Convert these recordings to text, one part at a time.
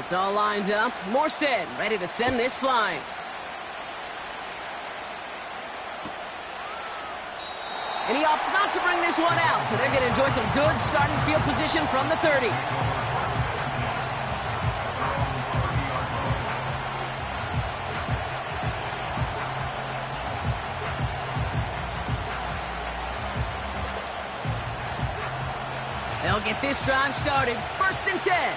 It's all lined up. Morstead ready to send this flying. And he opts not to bring this one out, so they're going to enjoy some good starting field position from the 30. They'll get this drive started. 1st and 10.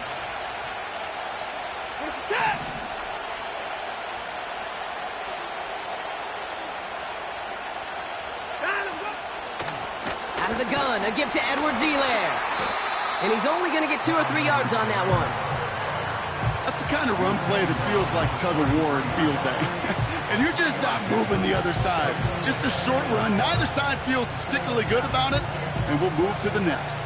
Out of the gun, a give to Edwards-Helaire. And he's only going to get 2 or 3 yards on that one. That's the kind of run play that feels like tug-of-war in field day. And you're just not moving the other side. Just a short run. Neither side feels particularly good about it. And we'll move to the next.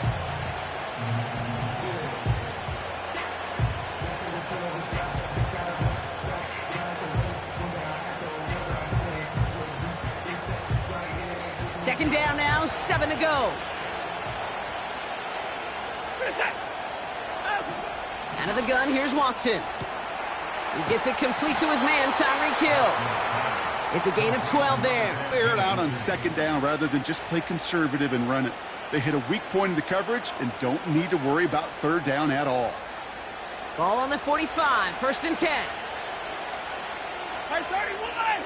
Second down now, 7 to go. Out of the gun, here's Watson. He gets it complete to his man, Tyreek Hill. It's a gain of 12 there. Air it out on 2nd down rather than just play conservative and run it. They hit a weak point in the coverage and don't need to worry about 3rd down at all. Ball on the 45, 1st and 10. 31!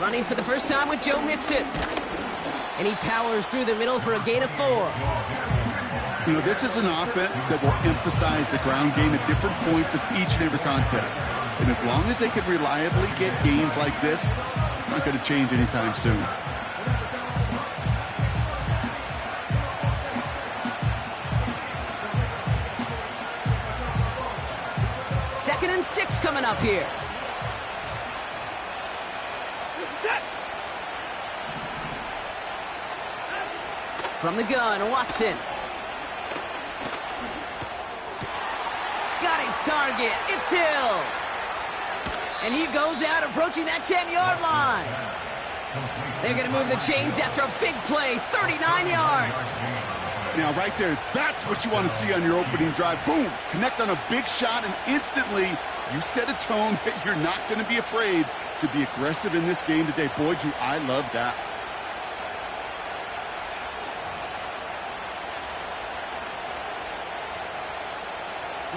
Running for the first time with Joe Mixon. And he powers through the middle for a gain of 4. You know, this is an offense that will emphasize the ground game at different points of each and every contest. And as long as they can reliably get gains like this, it's not going to change anytime soon. Second and 6 coming up here. From the gun, Watson. Got his target. It's Hill. And he goes out approaching that 10-yard line. They're going to move the chains after a big play, 39 yards. Now, right there, that's what you want to see on your opening drive. Boom! Connect on a big shot, and instantly you set a tone that you're not going to be afraid to be aggressive in this game today. Boy, do I love that.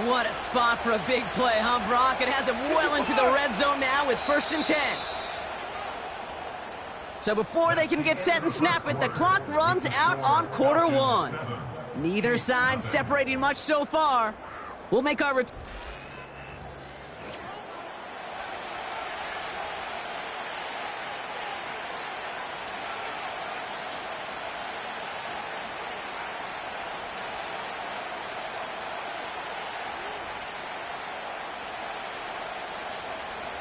What a spot for a big play, huh, Brock? It has him well into the red zone now with 1st and 10. So before they can get set and snap it, the clock runs out on quarter 1. Neither side separating much so far. We'll make our return.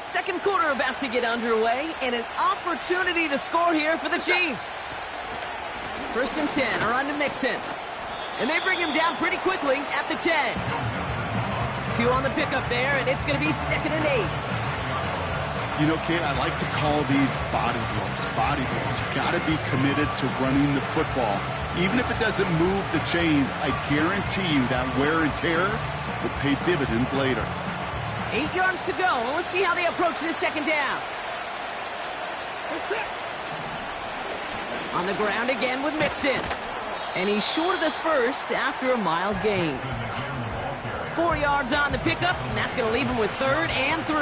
Second quarter about to get underway, and an opportunity to score here for the Chiefs. 1st and 10, a run to Mixon. And they bring him down pretty quickly at the 10. 2 on the pickup there, and it's going to be 2nd and 8. You know, Kate, I like to call these body blows. Body blows. You got to be committed to running the football. Even if it doesn't move the chains, I guarantee you that wear and tear will pay dividends later. 8 yards to go. Well, let's see how they approach this 2nd down. On the ground again with Mixon. And he's short of the 1st after a mild gain. 4 yards on the pickup, and that's going to leave him with 3rd and 3.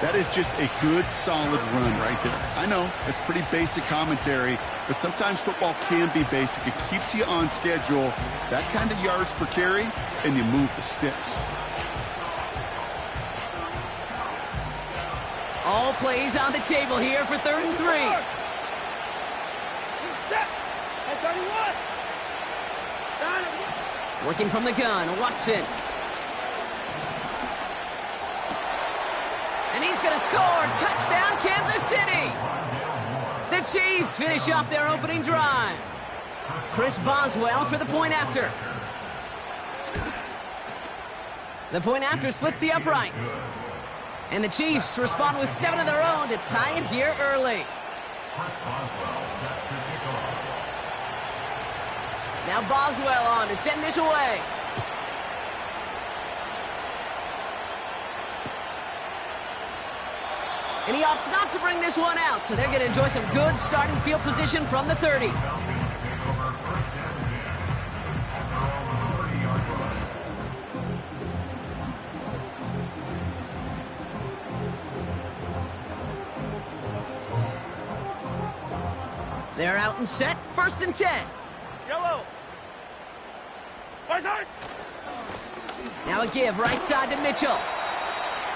That is just a good, solid run right there. I know, it's pretty basic commentary, but sometimes football can be basic. It keeps you on schedule, that kind of yards per carry, and you move the sticks. All plays on the table here for 3rd and 3. Working from the gun, Watson. And he's going to score. Touchdown, Kansas City. The Chiefs finish off their opening drive. Chris Boswell for the point after. The point after splits the uprights. And the Chiefs respond with 7 of their own to tie it here early. Now Boswell on to send this away. And he opts not to bring this one out, so they're going to enjoy some good starting field position from the 30. They're out and set, 1st and 10. Yellow. Right side. Now a give right side to Mitchell.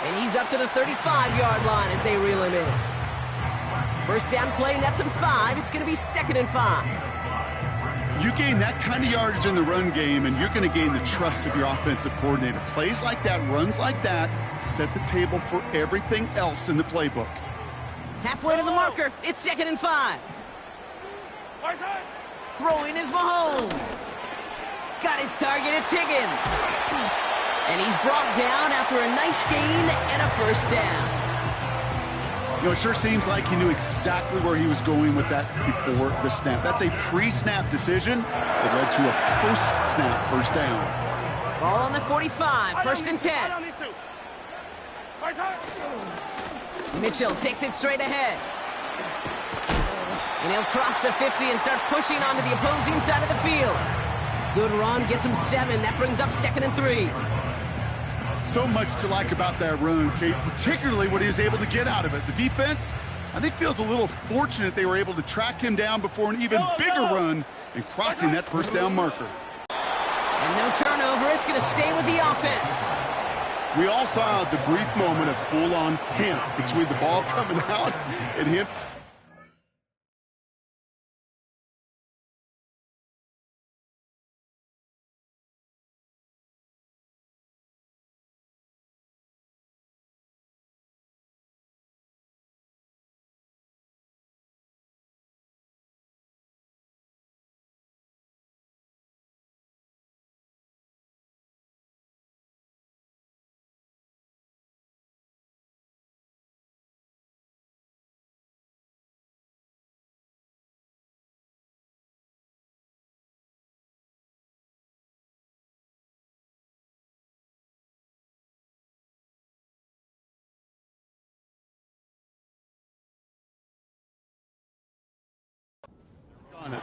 And he's up to the 35-yard line as they reel him in. 1st down play, nets him 5. It's going to be 2nd and 5. You gain that kind of yardage in the run game, and you're going to gain the trust of your offensive coordinator. Plays like that, runs like that, set the table for everything else in the playbook. Halfway to the marker, it's 2nd and 5. Right side. Throwing is Mahomes. Got his target, it's Higgins. And he's brought down after a nice gain and a 1st down. You know, it sure seems like he knew exactly where he was going with that before the snap. That's a pre-snap decision that led to a post-snap 1st down. Ball on the 45, 1st and 10. Right side. Mitchell takes it straight ahead. And he'll cross the 50 and start pushing onto the opposing side of the field. Good run, gets him 7. That brings up 2nd and 3. So much to like about that run, Kate, particularly what he was able to get out of it. The defense, I think, feels a little fortunate they were able to track him down before an even bigger run and crossing that 1st down marker. And no turnover, it's going to stay with the offense. We all saw the brief moment of full-on panic between the ball coming out and him.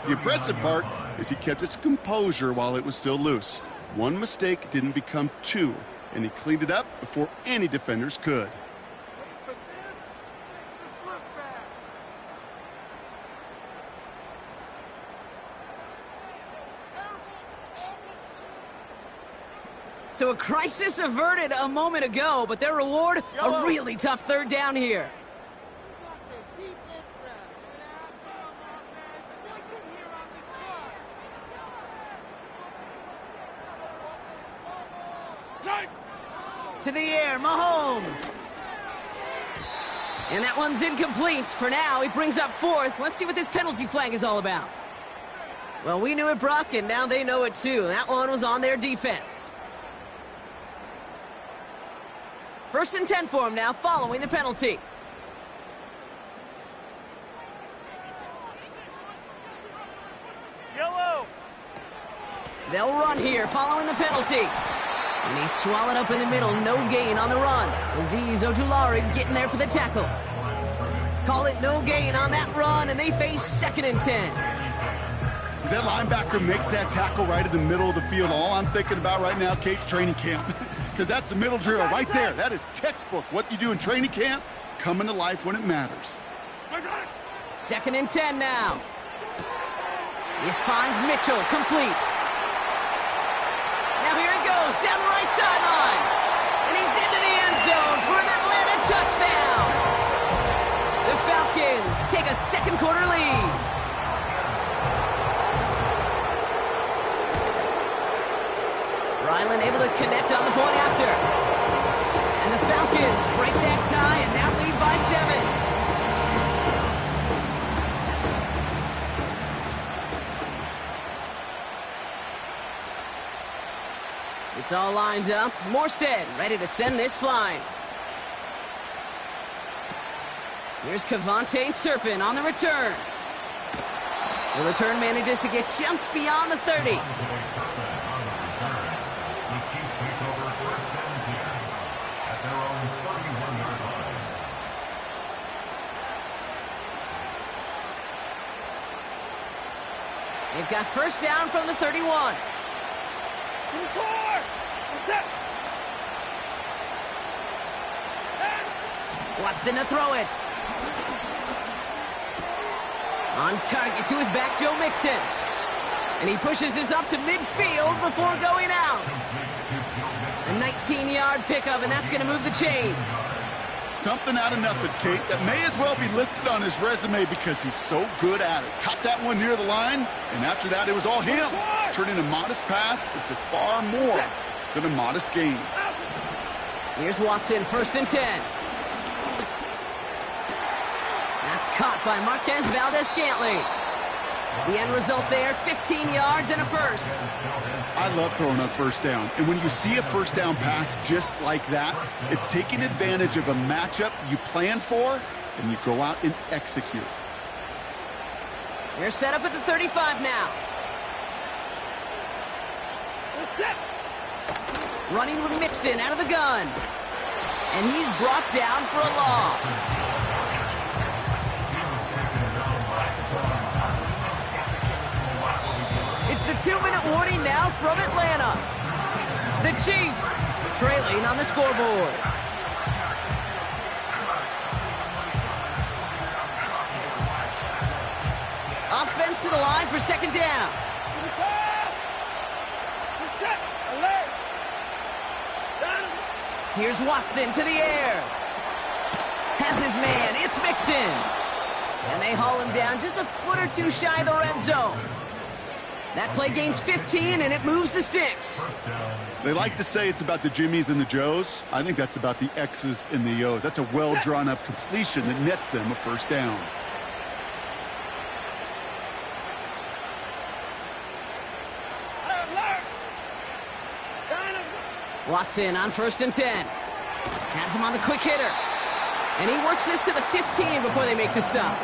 The impressive part is he kept his composure while it was still loose. One mistake didn't become 2, and he cleaned it up before any defenders could. So a crisis averted a moment ago, but their reward, a really tough 3rd down here. To the air, Mahomes. And that one's incomplete. For now, he brings up 4th. Let's see what this penalty flag is all about. Well, we knew it, Brock, and now they know it too. That one was on their defense. 1st and 10 for him now, following the penalty. Yellow. They'll run here, following the penalty. And he's swallowed up in the middle, no gain on the run. Azeez Ojulari getting there for the tackle. Call it no gain on that run, and they face 2nd and 10. As that linebacker makes that tackle right in the middle of the field, all I'm thinking about right now, Kate's training camp. Because that's the middle drill right there. That is textbook. What you do in training camp, coming to life when it matters. 2nd and 10 now. This finds Mitchell, complete. Now here he goes, down the right sideline. And he's into the end zone for an Atlanta touchdown. The Falcons take a 2nd quarter lead. Ryland able to connect on the point after. And the Falcons break that tie and now lead by 7. It's all lined up. Morstead ready to send this flying. Here's Kevontae Turpin on the return. The return manages to get just beyond the 30. They've got first down from the 31. Set. Watson to throw it. On target to his back, Joe Mixon. And he pushes this up to midfield before going out. A 19-yard pickup, and that's going to move the chains. Something out of nothing, Kate, that may as well be listed on his resume because he's so good at it. Caught that one near the line, and after that, it was all him. Turning a modest pass into far more than a modest gain. Here's Watson, first and 10. That's caught by Marquez Valdes-Scantling. The end result there, 15 yards and a first. I love throwing on first down. And when you see a first down pass just like that, it's taking advantage of a matchup you plan for, and you go out and execute. They're set up at the 35 now. Set. Running with Mixon out of the gun. And he's brought down for a loss. It's the 2-minute warning now from Atlanta. The Chiefs trailing on the scoreboard. Offense to the line for second down. Here's Watson to the air. Has his man. It's Mixon. And they haul him down just a foot or two shy of the red zone. That play gains 15, and it moves the sticks. They like to say it's about the Jimmies and the Joes. I think that's about the X's and the O's. That's a well-drawn-up completion that nets them a first down. Watson on first and 10. Has him on the quick hitter. And he works this to the 15 before they make the stop.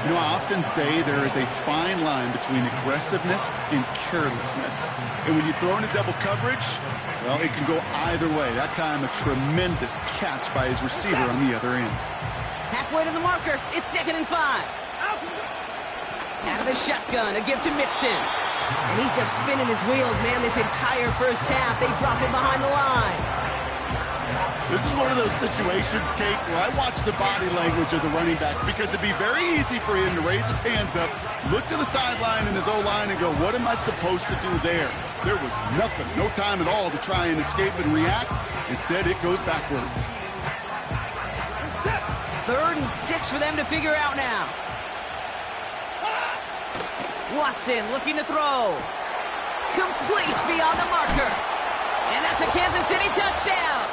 You know, I often say there is a fine line between aggressiveness and carelessness. And when you throw into double coverage, well, it can go either way. That time, a tremendous catch by his receiver on the other end. Halfway to the marker, it's 2nd and 5. Out of the shotgun, a give to Mixon. And he's just spinning his wheels, man, this entire first half. They drop it behind the line. This is one of those situations, Kate, where I watch the body language of the running back because it'd be very easy for him to raise his hands up, look to the sideline in his O-line and go, what am I supposed to do there? There was nothing, no time at all to try and escape and react. Instead, it goes backwards. 3rd and 6 for them to figure out now. Watson looking to throw. Complete beyond the marker. And that's a Kansas City touchdown.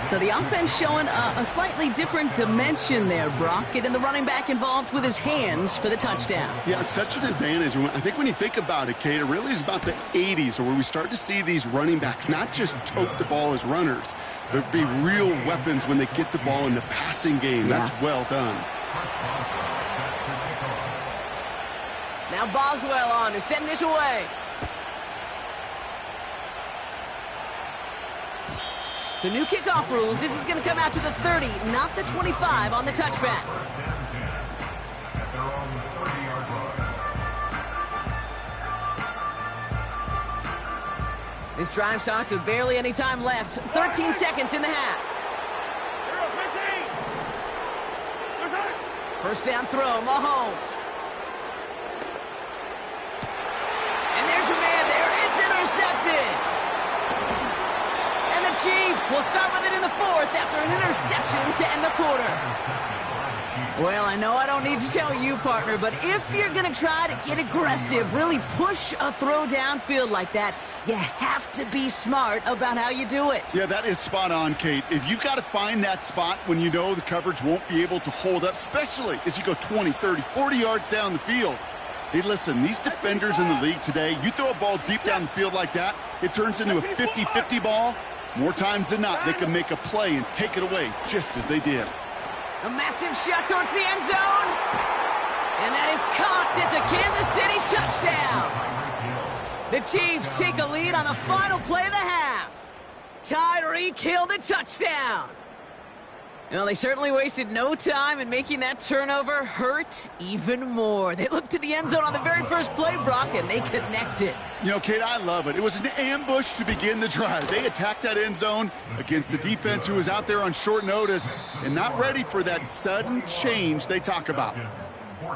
So the offense showing a slightly different dimension there, Brock. Getting the running back involved with his hands for the touchdown. Yeah, such an advantage. I think when you think about it, Kate, it really is about the 80s where we start to see these running backs not just tote the ball as runners, but be real weapons when they get the ball in the passing game. Yeah. That's well done. Now Boswell on to send this away. So new kickoff rules. This is going to come out to the 30, not the 25 on the touchback. This drive starts with barely any time left. 13 seconds in the half. First down throw, Mahomes. And there's a man there. It's intercepted. And the Chiefs will start with it in the 4th after an interception to end the quarter. Well, I know I don't need to tell you, partner, but if you're going to try to get aggressive, really push a throw downfield like that, you have to be smart about how you do it. Yeah, that is spot on, Kate. If you've got to find that spot when you know the coverage won't be able to hold up, especially as you go 20, 30, 40 yards down the field. Hey, listen, these defenders in the league today, you throw a ball deep down the field like that, it turns into a 50-50 ball. More times than not, they can make a play and take it away just as they did. A massive shot towards the end zone. And that is caught. It's a Kansas City touchdown. The Chiefs take a lead on the final play of the half. Tyreek Hill the touchdown. Well, they certainly wasted no time in making that turnover hurt even more. They looked to the end zone on the very first play, Brock, and they connected. You know, Kate, I love it. It was an ambush to begin the drive. They attacked that end zone against a defense who was out there on short notice and not ready for that sudden change they talk about.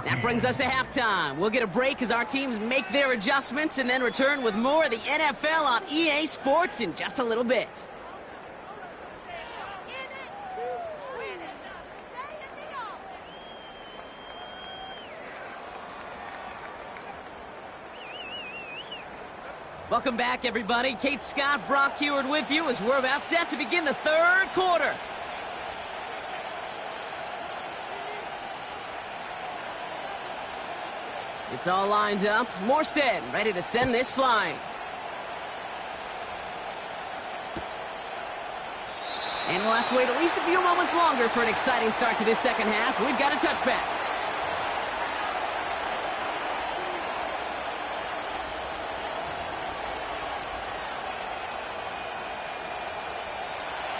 That brings us to halftime. We'll get a break as our teams make their adjustments and then return with more of the NFL on EA Sports in just a little bit. Welcome back, everybody. Kate Scott, Brock Huard with you as we're about set to begin the third quarter. It's all lined up. Morstead ready to send this flying. And we'll have to wait at least a few moments longer for an exciting start to this second half. We've got a touchback.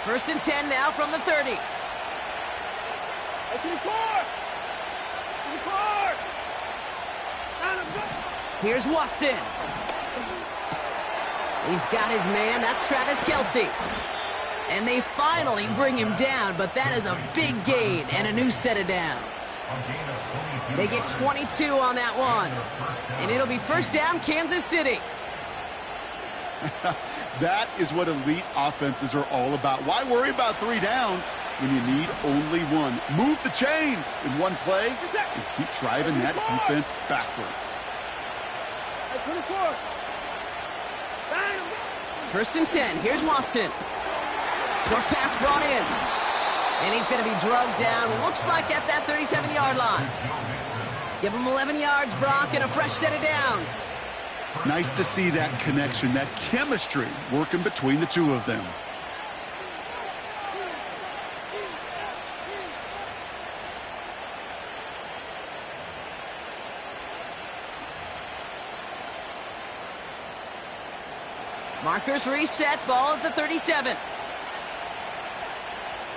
First and 10 now from the 30. To the core! To the core! Down the core! Here's Watson. He's got his man. That's Travis Kelce. And they finally bring him down, but that is a big gain and a new set of downs. They get 22 on that one. And it'll be first down, Kansas City. That is what elite offenses are all about. Why worry about 3 downs when you need only one? Move the chains in one play and keep driving that defense backwards. To the core! First and 10. Here's Watson. Short pass brought in. And he's going to be drugged down. Looks like at that 37-yard line. Give him 11 yards, Brock, and a fresh set of downs. Nice to see that connection, that chemistry working between the two of them. Markers reset, ball at the 37.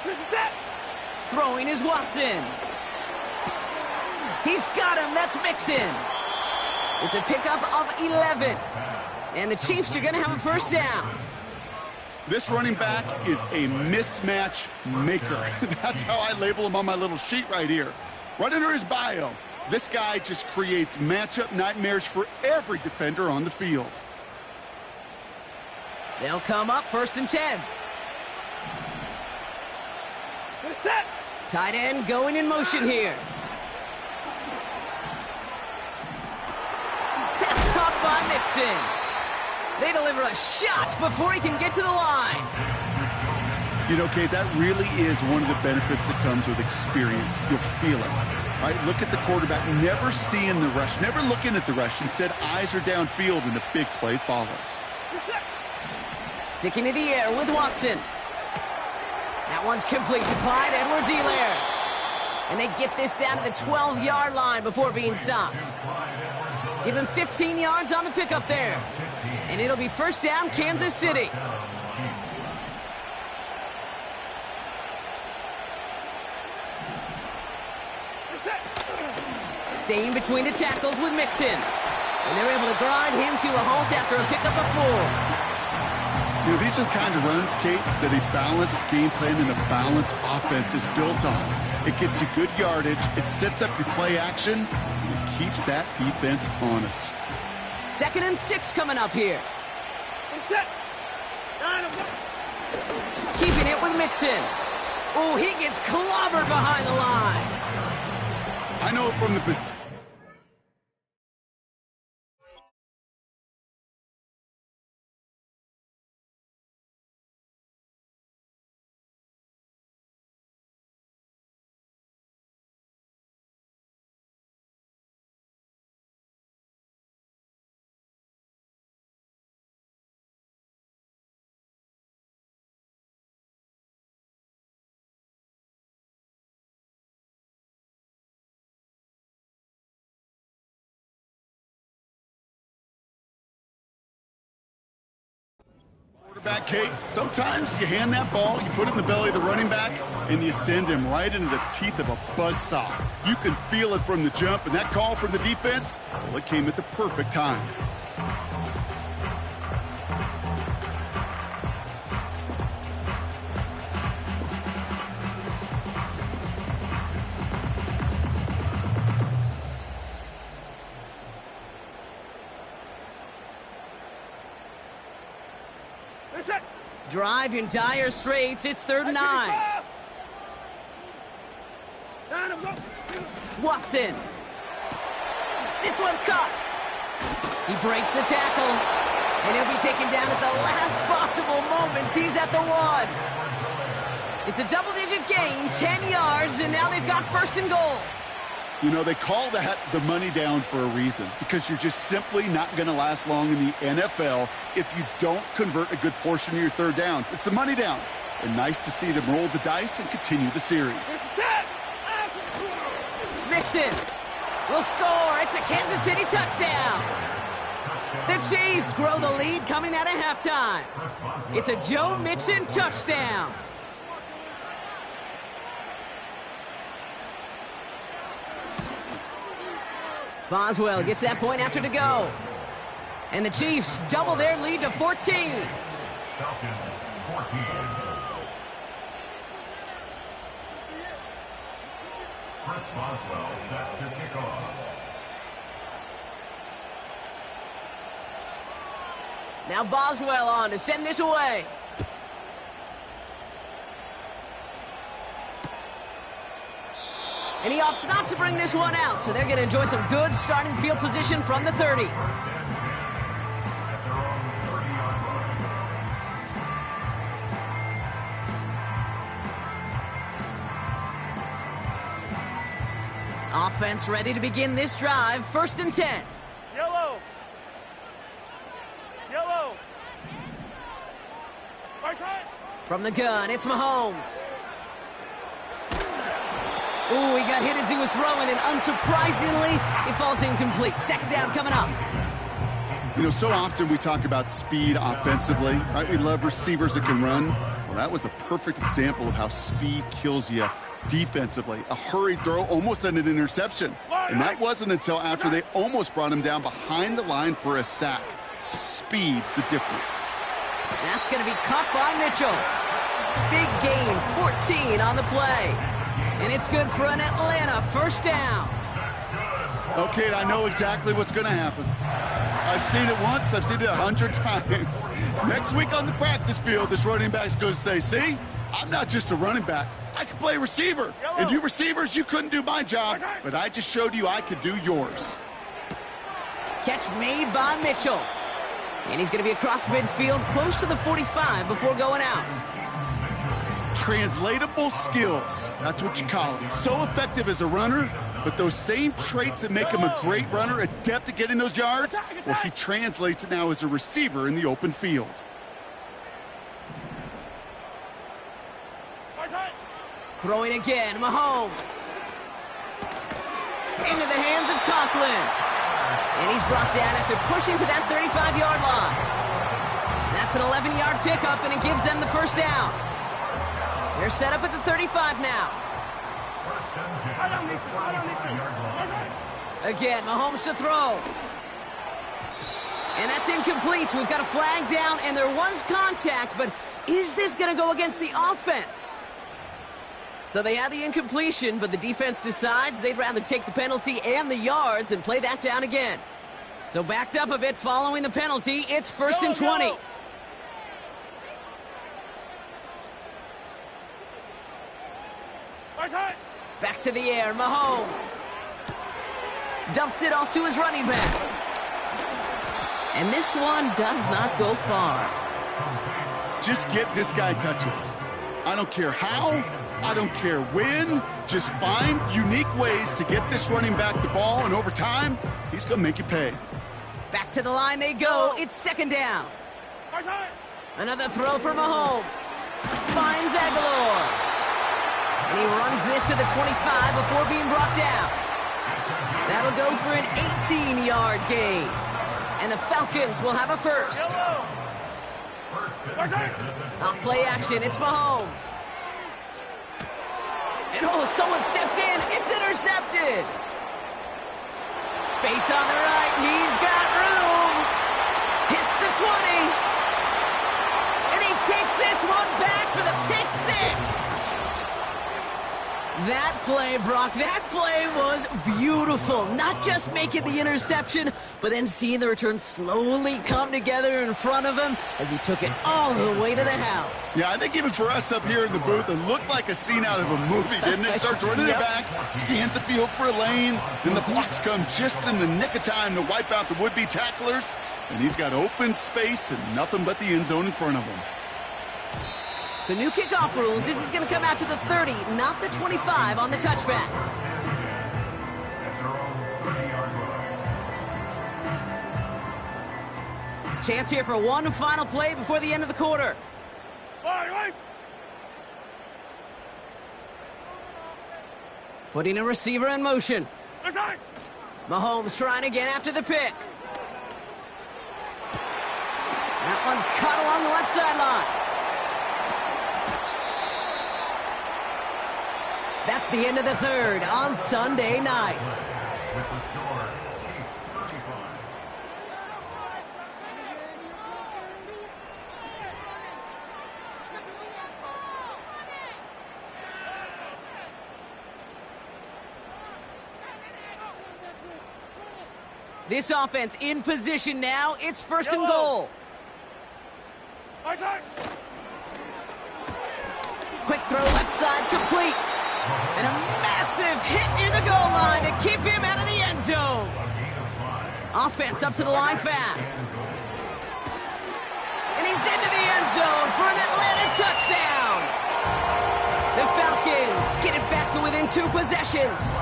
Reset! Throwing is Watson. He's got him, that's Mixon. It's a pickup of 11. And the Chiefs are going to have a first down. This running back is a mismatch maker. That's how I label him on my little sheet right here. Right under his bio, this guy just creates matchup nightmares for every defender on the field. They'll come up first and 10. Reset! Tight end going in motion here. Pass caught by Mixon. They deliver a shot before he can get to the line. You know, Kate, that really is one of the benefits that comes with experience. You'll feel it. All right, look at the quarterback, never seeing the rush, never looking at the rush. Instead, eyes are downfield, and a big play follows. Reset! Sticking to the air with Watson. That one's complete to Clyde Edwards-Helaire. And they get this down to the 12-yard line before being stopped. Give him 15 yards on the pickup there. And it'll be first down, Kansas City. Reset! Staying between the tackles with Mixon. And they're able to grind him to a halt after a pickup of 4. You know, these are the kind of runs, Kate, that a balanced game plan and a balanced offense is built on. It gets you good yardage, it sets up your play action, and it keeps that defense honest. 2nd and 6 coming up here. Reset! 9 of 1. Keeping it with Mixon. Oh, he gets clobbered behind the line. I know from the Back, Kate, sometimes you hand that ball, you put it in the belly of the running back, and you send him right into the teeth of a buzzsaw. You can feel it from the jump, and that call from the defense, well, it came at the perfect time. Drive in dire straits. It's 3rd and 9. Watson. This one's caught. He breaks the tackle. And he'll be taken down at the last possible moment. He's at the 1. It's a double-digit gain, 10 yards, and now they've got 1st and goal. You know, they call that the money down for a reason, because you're just simply not going to last long in the NFL if you don't convert a good portion of your 3rd downs. It's the money down. And nice to see them roll the dice and continue the series. Mixon will score. It's a Kansas City touchdown. The Chiefs grow the lead coming out of halftime. It's a Joe Mixon touchdown. Boswell gets that point after to go. And the Chiefs double their lead to 14. Falcons 14. Chris Boswell set to kick off. Now Boswell on to send this away. And he opts not to bring this one out, so they're going to enjoy some good starting field position from the 30. Offense ready to begin this drive. 1st and 10. Yellow. Yellow. Right side. From the gun, it's Mahomes. Ooh, he got hit as he was throwing, and unsurprisingly, it falls incomplete. 2nd down coming up. You know, so often we talk about speed offensively, right? We love receivers that can run. Well, that was a perfect example of how speed kills you defensively. A hurried throw, almost an interception. And that wasn't until after they almost brought him down behind the line for a sack. Speed's the difference. That's going to be caught by Mitchell. Big gain, 14 on the play. And it's good for an Atlanta 1st down. Okay, I know exactly what's going to happen. I've seen it once. I've seen it 100 times. Next week on the practice field, this running back's going to say, see, I'm not just a running back. I can play receiver. And you receivers, you couldn't do my job, but I just showed you I could do yours. Catch made by Mitchell. And he's going to be across midfield, close to the 45 before going out. Translatable skills. That's what you call it. So effective as a runner, but those same traits that make him a great runner, adept at getting those yards, well, he translates it now as a receiver in the open field. Throwing again, Mahomes. Into the hands of Conklin. And he's brought down after pushing to that 35-yard line. That's an 11-yard pickup, and it gives them the 1st down. They're set up at the 35 now. Again, Mahomes to throw. And that's incomplete. We've got a flag down, and there was contact, but is this going to go against the offense? So they had the incompletion, but the defense decides they'd rather take the penalty and the yards and play that down again. So backed up a bit following the penalty. It's 1st and 20. Back to the air, Mahomes. Dumps it off to his running back. And this one does not go far. Just get this guy touches. I don't care how, I don't care when. Just find unique ways to get this running back the ball, and over time, he's going to make you pay. Back to the line they go. It's 2nd down. Another throw for Mahomes. Finds Aguilar. And he runs this to the 25 before being brought down. That'll go for an 18-yard gain. And the Falcons will have a 1st. First and 10. Off play action, it's Mahomes. And oh, someone stepped in. It's intercepted. Space on the right. He's got room. Hits the 20. And he takes this one back for the pick six. That play, Brock, that play was beautiful. Not just making the interception, but then seeing the return slowly come together in front of him as he took it all the way to the house. Yeah, I think even for us up here in the booth, it looked like a scene out of a movie, didn't it? Starts running it back, scans the field for a lane, then the blocks come just in the nick of time to wipe out the would-be tacklers, and he's got open space and nothing but the end zone in front of him. So new kickoff rules. This is going to come out to the 30, not the 25 on the touchback. Chance here for one final play before the end of the quarter. Putting a receiver in motion. Mahomes trying again after the pick. That one's caught along the left sideline. That's the end of the third on Sunday night. With the score, Chiefs 35. This offense in position now. It's first and goal. Quick throw left side complete. And a massive hit near the goal line to keep him out of the end zone. Offense up to the line fast. And he's into the end zone for an Atlanta touchdown. The Falcons get it back to within 2 possessions.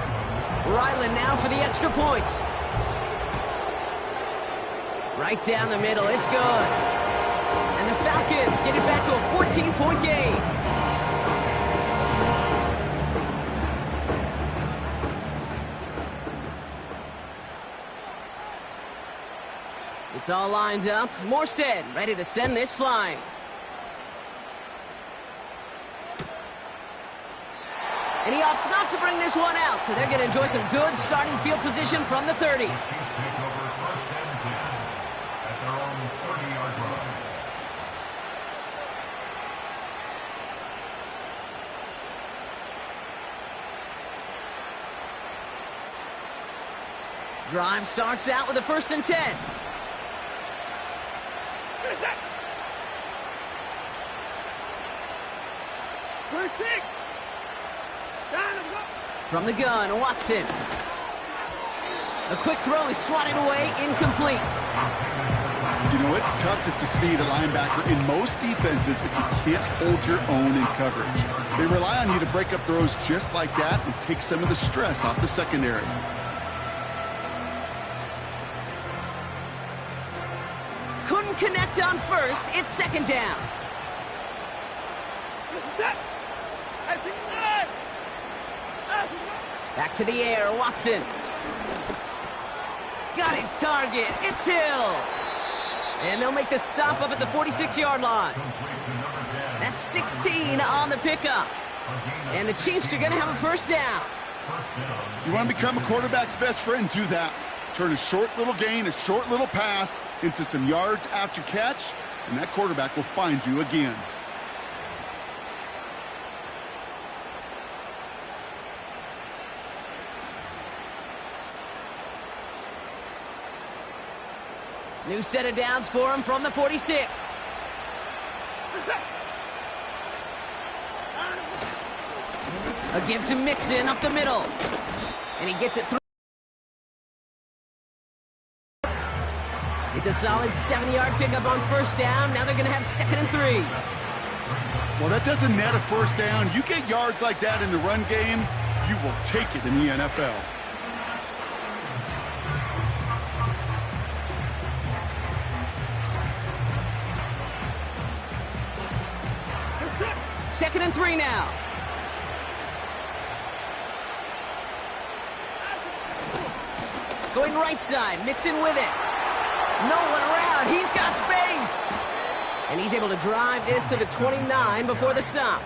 Ryland now for the extra point. Right down the middle, it's good. And the Falcons get it back to a 14-point game. It's all lined up. Morstead ready to send this flying. And he opts not to bring this one out, so they're going to enjoy some good starting field position from the 30. Chiefs take over first and 10 at their own 30-yard line. Drive starts out with a first and 10. From the gun, Watson. A quick throw is swatted away, incomplete. You know, it's tough to succeed at linebacker in most defenses if you can't hold your own in coverage. They rely on you to break up throws just like that and take some of the stress off the secondary. Couldn't connect on first. It's second down. Back to the air, Watson. Got his target. It's Hill. And they'll make the stop up at the 46-yard line. That's 16 on the pickup. And the Chiefs are going to have a first down. You want to become a quarterback's best friend, do that. Turn a short little gain, a short little pass into some yards after catch, and that quarterback will find you again. New set of downs for him from the 46. A give to Mixon up the middle. And he gets it through. It's a solid 70-yard pickup on first down. Now they're going to have second and 3. Well, that doesn't net a first down. You get yards like that in the run game, you will take it in the NFL. Second and 3 now. Going right side, Mixon with it. No one around. He's got space. And he's able to drive this to the 29 before the stop.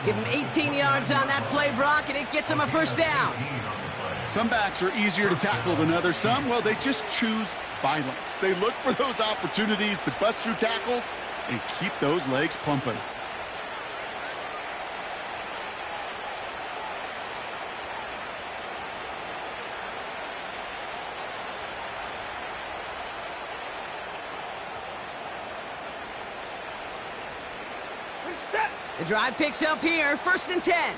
Give him 18 yards on that play, Brock, and it gets him a first down. Some backs are easier to tackle than others. Some, well, they just choose violence. They look for those opportunities to bust through tackles and keep those legs pumping. Reset. The drive picks up here, 1st and 10.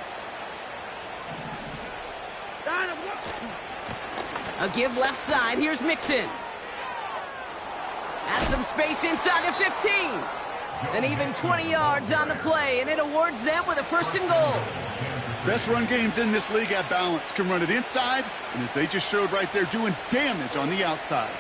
Down and one. A give left side. Here's Mixon. Has some space inside the 15. And even 20 yards on the play, and it awards them with a 1st and goal. Best run games in this league at balance. Can run it inside, and as they just showed right there, doing damage on the outside.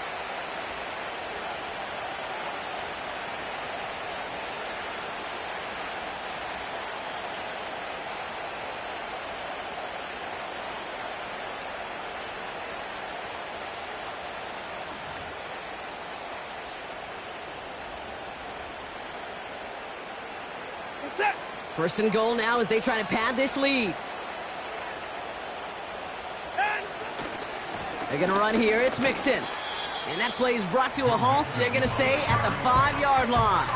Reset. 1st and goal now as they try to pad this lead. And They're going to run here. It's Mixon. And that play is brought to a halt. They're going to stay at the 5-yard line.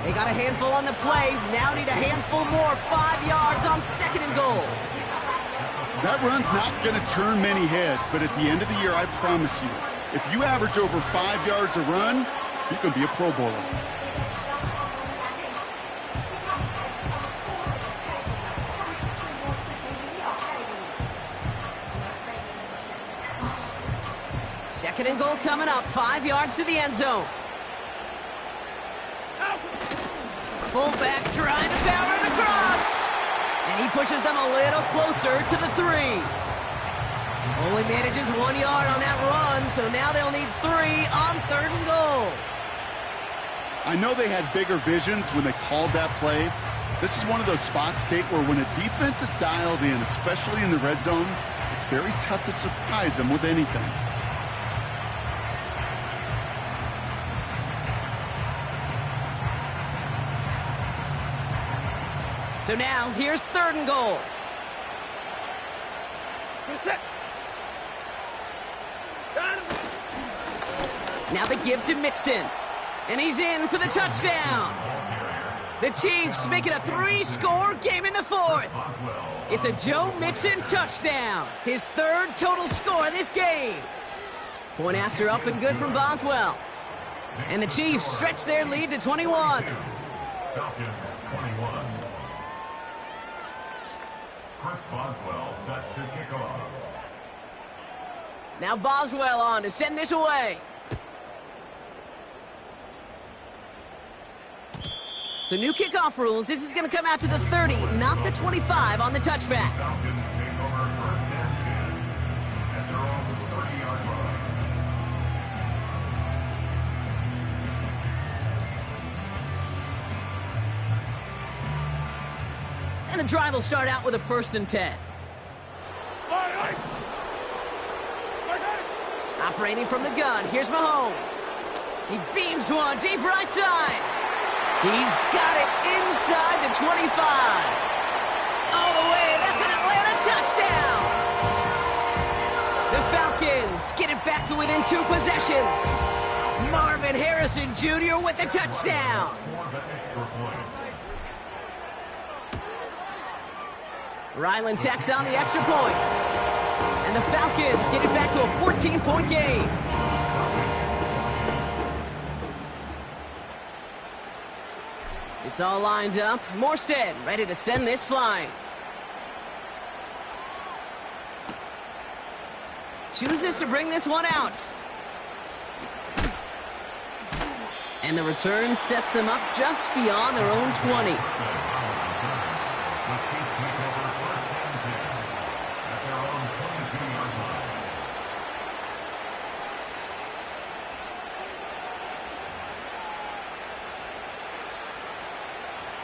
They got a handful on the play. Now need a handful more. 5 yards on 2nd and goal. That run's not going to turn many heads, but at the end of the year, I promise you, if you average over 5 yards a run, you can be a Pro Bowler. Second and goal coming up. 5 yards to the end zone. out. Fullback trying to power it across. And he pushes them a little closer to the 3. Only manages 1 yard on that run, so now they'll need 3 on 3rd and goal. I know they had bigger visions when they called that play. This is one of those spots, Kate, where when a defense is dialed in, especially in the red zone, it's very tough to surprise them with anything. So now, here's 3rd and goal. Reset. Down and one. Now the give to Mixon. And he's in for the touchdown. The Chiefs make it a 3-score game in the 4th. It's a Joe Mixon touchdown. His 3rd total score of this game. Point after up and good from Boswell. And the Chiefs stretch their lead to 21. Falcons 21. Chris Boswell set to kick off. Now Boswell on to send this away. So new kickoff rules. This is going to come out to the 30, not the 25 on the touchback. Falcons take over 1st and 10 at their own 30-yard line. And the drive will start out with a 1st and 10. Right. Operating from the gun, here's Mahomes. He beams one deep right side. He's got it inside the 25. All the way, that's an Atlanta touchdown. The Falcons get it back to within 2 possessions. Marvin Harrison Jr. with the touchdown. For the extra point. Ryland tacks on the extra point. And the Falcons get it back to a 14-point game. It's all lined up. Morstead ready to send this flying. Chooses to bring this one out. And the return sets them up just beyond their own 20. The Chiefs take over 1st and 10 at their own 22-yard line.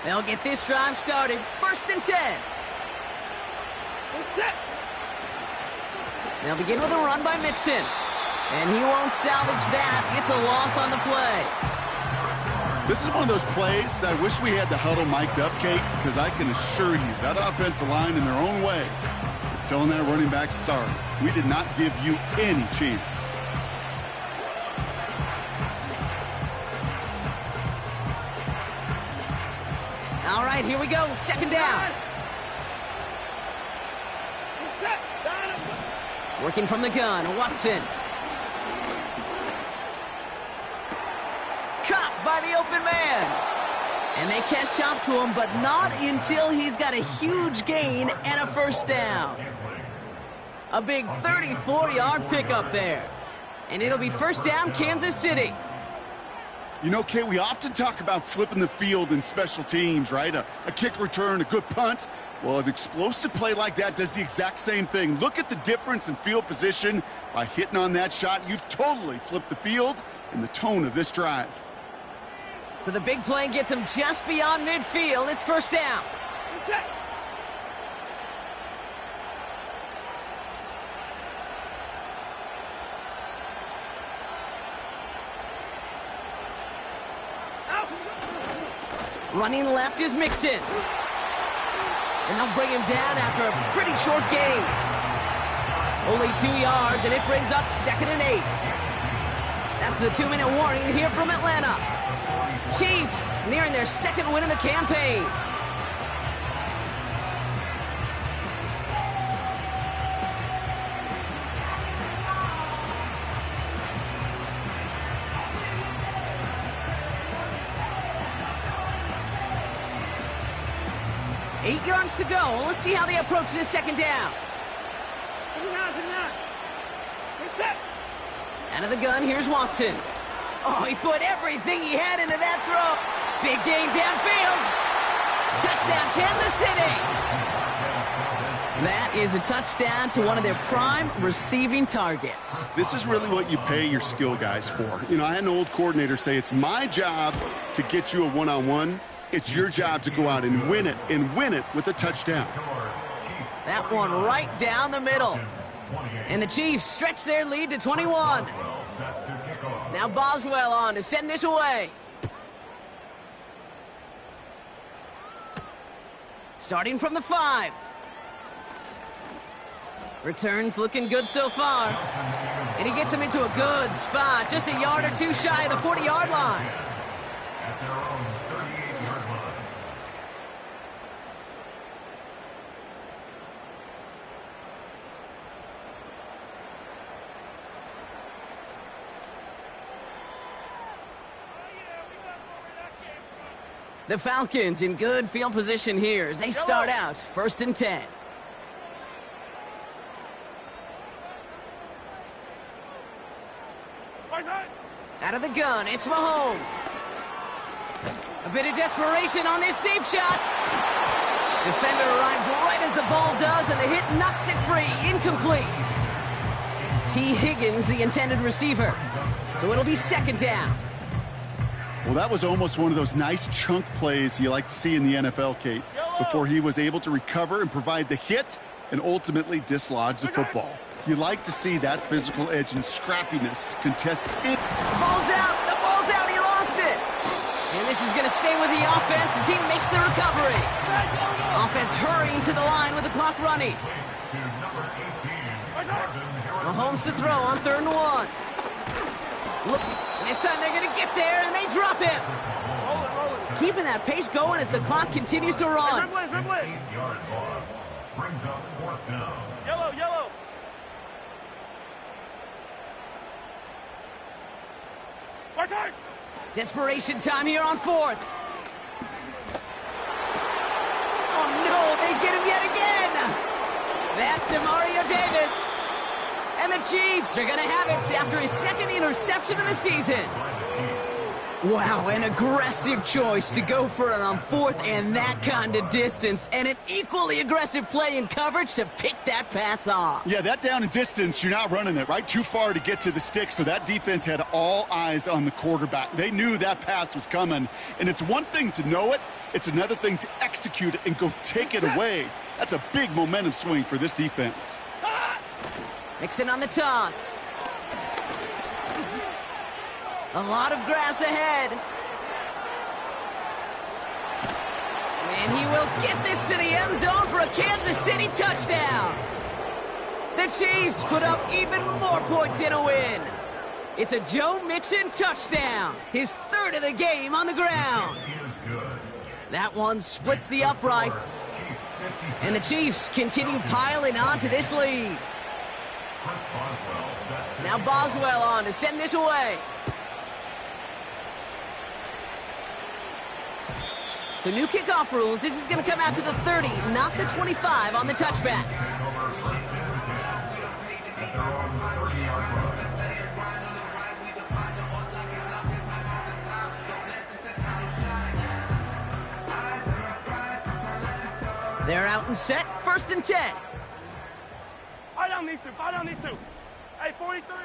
They'll get this drive started. 1st and 10. Reset. They'll begin with a run by Mixon. And he won't salvage that. It's a loss on the play. This is one of those plays that I wish we had the huddle mic'd up, Kate, because I can assure you that offensive line in their own way is telling that running back, sorry, we did not give you any chance. All right, here we go. Second down. Working from the gun, Watson. Caught by the open man. And they catch up to him, but not until he's got a huge gain and a first down. A big 34-yard pickup there. And it'll be first down, Kansas City. You know, Kate, we often talk about flipping the field in special teams, right? A kick return, a good punt. Well, an explosive play like that does the exact same thing. Look at the difference in field position. By hitting on that shot, you've totally flipped the field and the tone of this drive. So the big play gets him just beyond midfield. It's first down. Running left is Mixon. And they'll bring him down after a pretty short gain. Only 2 yards, and it brings up 2nd and 8. That's the 2-minute warning here from Atlanta. Chiefs nearing their 2nd win of the campaign. Eight yards to go. Let's see how they approach this second down. Out of the gun, here's Watson. Oh, he put everything he had into that throw. Big gain downfield. Touchdown, Kansas City. That is a touchdown to one of their prime receiving targets. This is really what you pay your skill guys for. You know, I had an old coordinator say, it's my job to get you a one-on-one. It's your job to go out and win it with a touchdown. That one right down the middle. And the Chiefs stretch their lead to 21. Now Boswell on to send this away. Starting from the 5. Returns looking good so far. And he gets him into a good spot, just a yard or two shy of the 40-yard line. At their own 38-yard line. The Falcons in good field position here as they start out 1st and 10. Out of the gun, it's Mahomes. A bit of desperation on this deep shot. Defender arrives right as the ball does, and the hit knocks it free. Incomplete. T. Higgins, the intended receiver. So it'll be 2nd down. Well, that was almost one of those nice chunk plays you like to see in the NFL, Kate, before he was able to recover and provide the hit and ultimately dislodge the football. You like to see that physical edge and scrappiness to contest it. Ball's out. The ball's out. He lost it. And this is going to stay with the offense as he makes the recovery. Offense hurrying to the line with the clock running. Mahomes to throw on 3rd and 1. Look, this time they're going to get there, and they drop him. Keeping that pace going as the clock continues to run. 8-yard loss brings up 4th down. Yellow. Desperation time here on 4th. Oh, no, they get him yet again. That's DeMario Davis. And the Chiefs are going to have it after his 2nd interception of the season. Wow, an aggressive choice to go for it on 4th and that kind of distance. And an equally aggressive play in coverage to pick that pass off. Yeah, that down and distance, you're not running it, right? Too far to get to the stick, so that defense had all eyes on the quarterback. They knew that pass was coming. And it's one thing to know it. It's another thing to execute it and go take it away. That's a big momentum swing for this defense. Mixon on the toss. A lot of grass ahead. And he will get this to the end zone for a Kansas City touchdown. The Chiefs put up even more points in a win. It's a Joe Mixon touchdown, his third of the game on the ground. That one splits the uprights. And the Chiefs continue piling on to this lead. Now Boswell on to send this away. So new kickoff rules. This is going to come out to the 30, not the 25 on the touchback. They're out and set. 1st and 10. Fire down these two. Fire down these two. Hey, 43.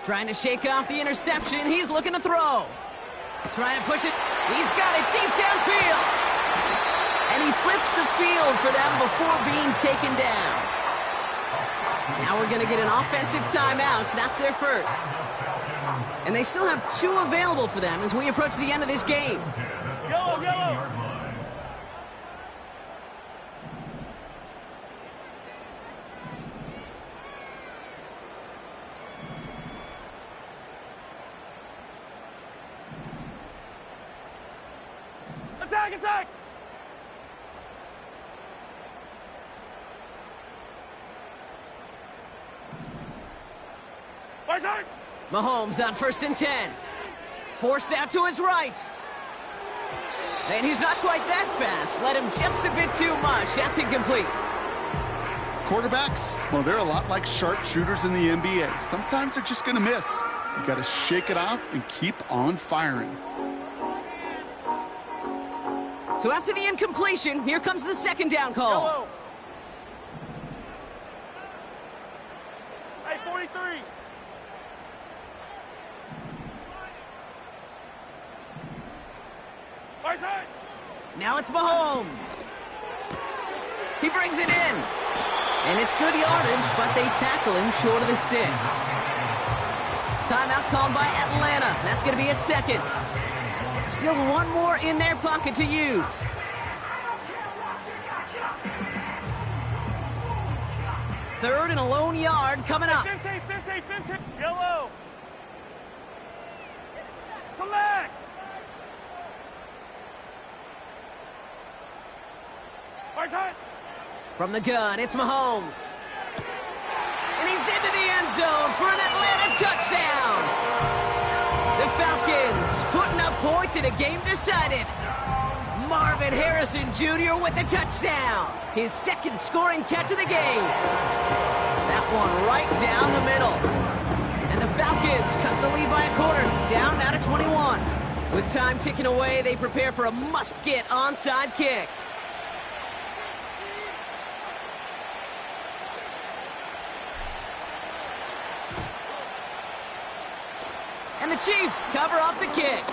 Trying to shake off the interception. He's looking to throw. Trying to push it. He's got it deep downfield. And he flips the field for them before being taken down. Now we're going to get an offensive timeout. So that's their first. And they still have 2 available for them as we approach the end of this game. Yellow, yellow. Attack, attack! Right side! Mahomes on 1st and 10. Forced out to his right. And he's not quite that fast. Let him just a bit too much. That's incomplete. Quarterbacks, well, they're a lot like sharpshooters in the NBA. Sometimes they're just going to miss. You got to shake it off and keep on firing. So after the incompletion, here comes the 2nd down call. Yellow. Hey, 43. Right side. Now it's Mahomes. He brings it in. And it's good yardage, but they tackle him short of the sticks. Timeout called by Atlanta. That's going to be its 2nd. Still 1 more in their pocket to use. Third and a lone yard coming up. 15. Yellow. Come back. Right side. From the gun, it's Mahomes. And he's into the end zone for an Atlanta touchdown. The Falcons putting up points in a game decided. Marvin Harrison Jr. with the touchdown. His 2nd scoring catch of the game. That one right down the middle. And the Falcons cut the lead by a quarter, down now to 21. With time ticking away, they prepare for a must-get onside kick. And the Chiefs cover up the kick.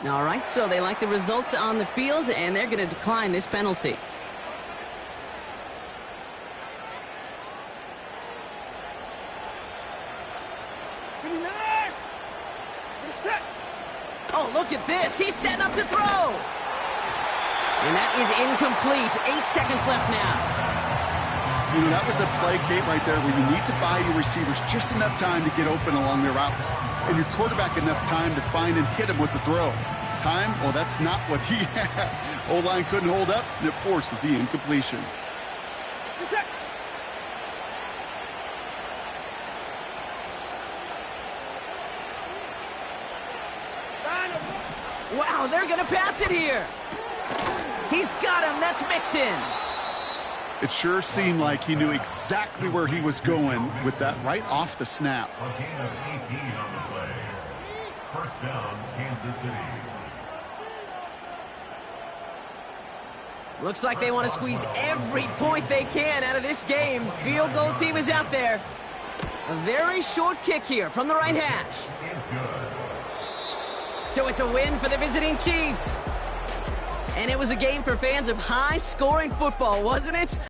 All right, so they like the results on the field, and they're going to decline this penalty. Oh, look at this. He's setting up to throw. And that is incomplete. 8 seconds left now. You know, that was a play, Kate, right there where you need to buy your receivers just enough time to get open along their routes. And your quarterback enough time to find and hit him with the throw. Time? Well, that's not what he had. O-line couldn't hold up, and it forces the incompletion. Wow, they're going to pass it here. He's got him. That's Mixon. It sure seemed like he knew exactly where he was going with that right off the snap. A gain of 18 on the play. 1st down, Kansas City. Looks like they want to squeeze every point they can out of this game. Field goal team is out there. A very short kick here from the right hash. So it's a win for the visiting Chiefs. And it was a game for fans of high-scoring football, wasn't it?